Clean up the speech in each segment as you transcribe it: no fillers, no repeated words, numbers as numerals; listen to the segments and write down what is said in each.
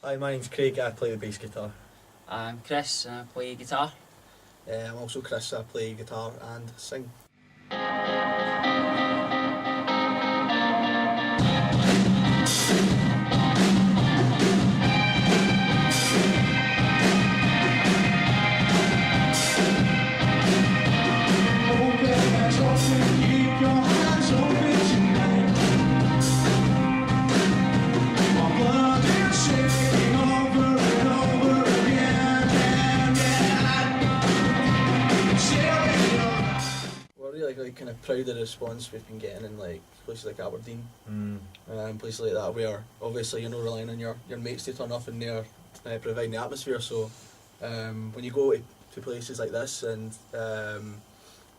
Hi, my name's Craig, I play the bass guitar. I'm Chris, and I play guitar. I'm also Chris, I play guitar and sing. Really kind of proud of the response we've been getting in like places like Aberdeen and places like that, where obviously you're not relying on your mates to turn up and they're providing the atmosphere. So when you go to places like this and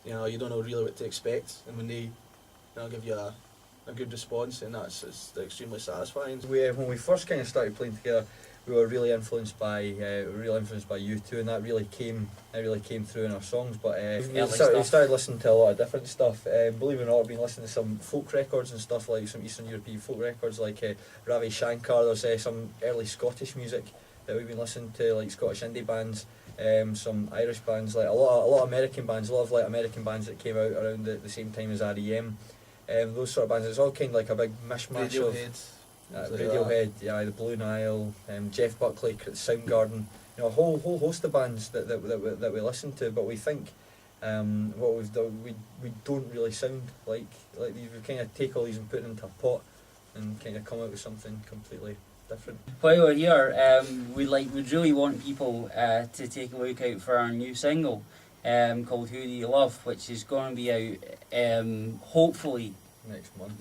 you don't know really what to expect, and when they give you a good response, and it's extremely satisfying. When we first kind of started playing together, we were really influenced by you two, and that really came through in our songs. But we started listening to a lot of different stuff. Believe it or not, I've been listening to some folk records and stuff, like some Eastern European folk records, like Ravi Shankar. There's some early Scottish music that we've been listening to, like Scottish indie bands, some Irish bands, like a lot of American bands, a lot of like American bands that came out around the same time as REM. Those sort of bands. It's all kind of like a big mishmash of Radiohead, the Blue Nile, Jeff Buckley, Soundgarden, a whole host of bands that we listen to. But we think what we've done, we don't really sound like these. We kind of take all these and put them into a pot and kind of come out with something completely different. While we're here, we'd really want people to take a look out for our new single called Who Do You Love, which is going to be out hopefully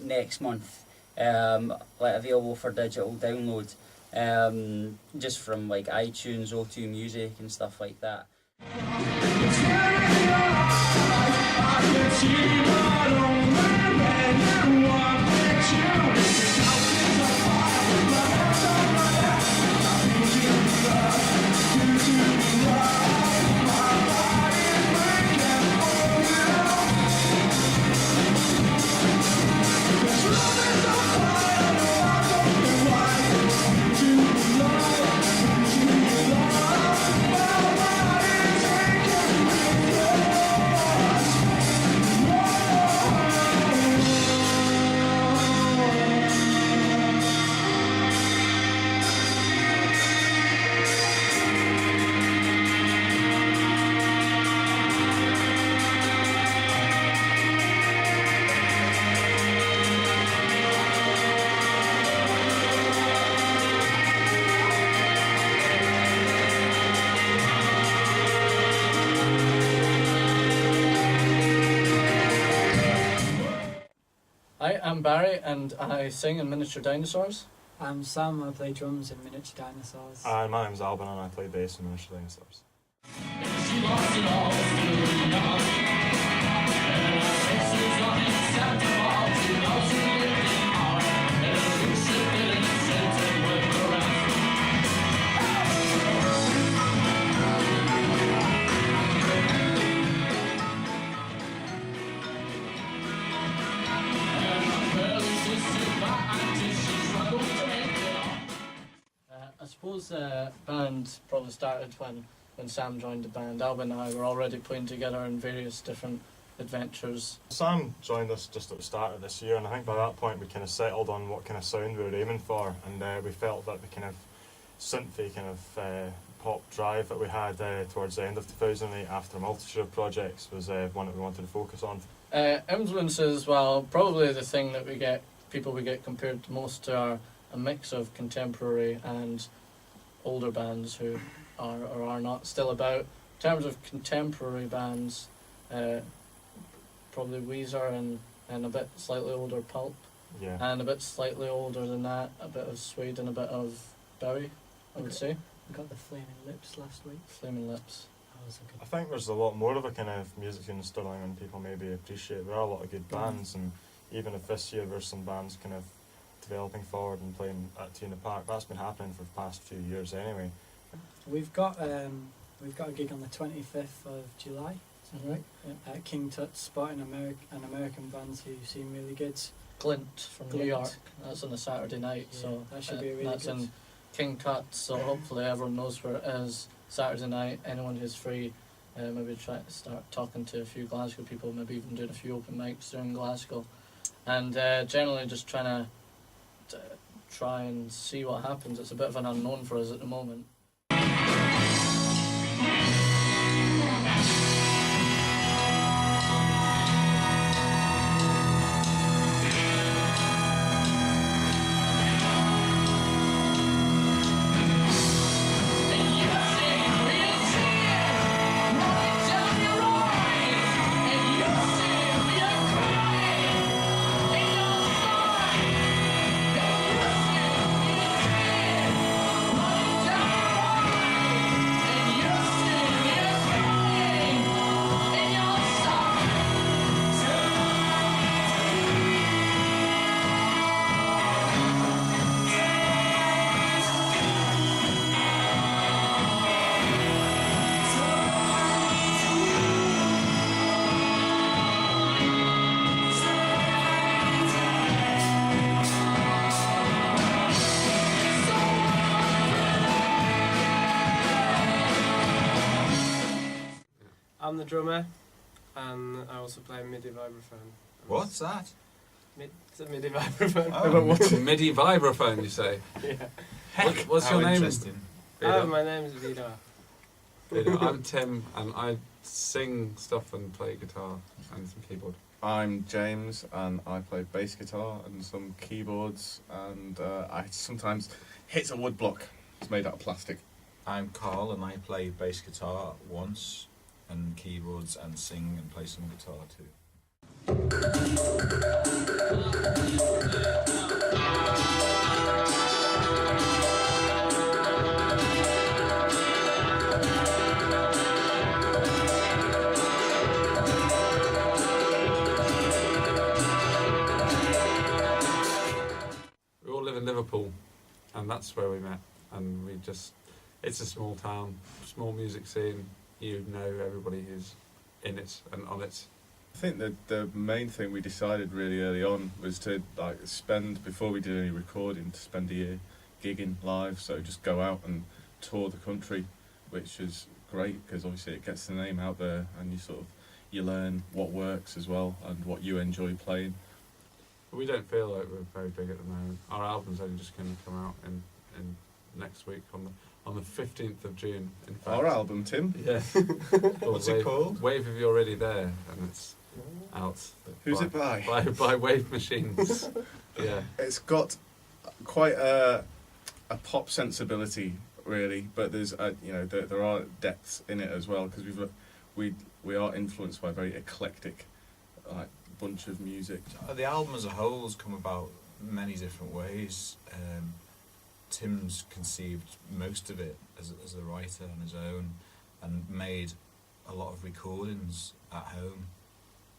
next month. Available for digital download, just from like iTunes, O2 Music and stuff like that. Hi, I'm Barry and I sing in Miniature Dinosaurs. I'm Sam, I play drums in Miniature Dinosaurs. My name's Alban and I play bass in Miniature Dinosaurs. I suppose the band probably started when Sam joined the band. Alban and I were already playing together in various different adventures. Sam joined us just at the start of this year, and I think by that point we kind of settled on what kind of sound we were aiming for, and we felt that the kind of synthy kind of pop drive that we had towards the end of 2008 after a multitude of projects was one that we wanted to focus on. Influences, well, probably the thing that we get compared most to are a mix of contemporary and older bands who are or are not still about. In terms of contemporary bands, probably Weezer and a bit slightly older Pulp. Yeah. And a bit slightly older than that, a bit of Suede and a bit of Bowie, I would say. We got the Flaming Lips last week. Flaming Lips. That was a good. I think there's a lot more of a kind of music in Stirling than people maybe appreciate. There are a lot of good bands, and even if this year there's some bands kind of developing forward and playing at T in the Park, that's been happening for the past few years anyway. We've got a gig on the 25th of July. Is that right? Yeah. At King Tut's spotting an American band who seem really good. Glint from New York. That's on a Saturday night, Yeah, so that should be really that's good. in King Tut, so hopefully everyone knows where it is. Saturday night, anyone who's free, maybe try to start talking to a few Glasgow people, maybe even doing a few open mics during Glasgow. And generally just trying to try and see what happens. It's a bit of an unknown for us at the moment. I'm the drummer, and I also play MIDI vibraphone. What's that? It's a MIDI vibraphone. Oh, MIDI vibraphone, you say? Yeah. Heck, what's your name? Oh, my name is Vida. I'm Tim, and I sing stuff and play guitar and some keyboard. I'm James, and I play bass guitar and some keyboards, and I sometimes hit a wood block. It's made out of plastic. I'm Carl, and I play bass guitar once, and keyboards, and sing and play some guitar too. We all live in Liverpool, and that's where we met. And we just—it's a small town, small music scene. You know everybody who's in it and on it. I think that the main thing we decided really early on was to spend, before we did any recording, to spend a year gigging live. So just go out and tour the country, which is great because obviously it gets the name out there, and you learn what works as well and what you enjoy playing. We don't feel like we're very big at the moment. Our album's only just going to come out in next week on the 15th of June. In fact. Our album, Tim? Yeah. What's it called? Wave If You're Already There, and it's out. Who's it by? By Wave Machines. Yeah. It's got quite a pop sensibility, really, but there's there are depths in it as well because we are influenced by a very eclectic bunch of music. The album as a whole has come about many different ways. Tim's conceived most of it as a writer on his own and made a lot of recordings at home,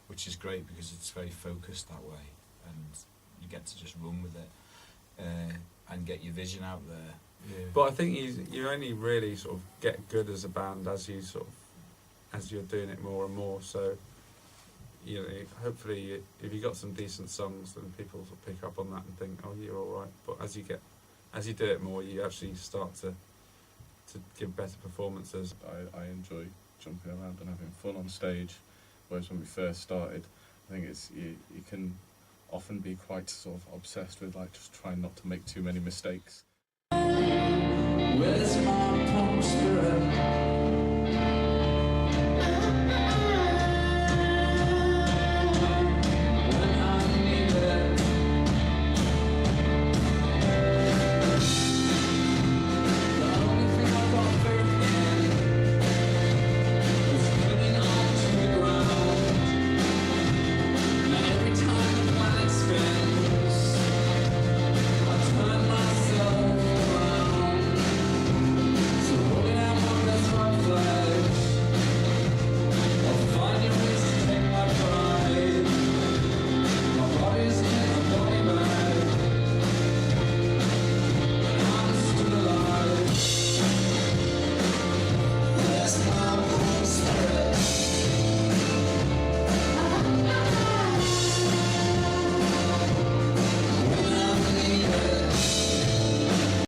which is great because it's very focused that way and you get to just run with it and get your vision out there. Yeah. But I think you only really sort of get good as a band as you're doing it more and more. So hopefully if you got some decent songs, then people will pick up on that and think, oh, you're all right. But as you do it more, you actually start to give better performances. I enjoy jumping around and having fun on stage, whereas when we first started, I think you can often be quite sort of obsessed with just trying not to make too many mistakes.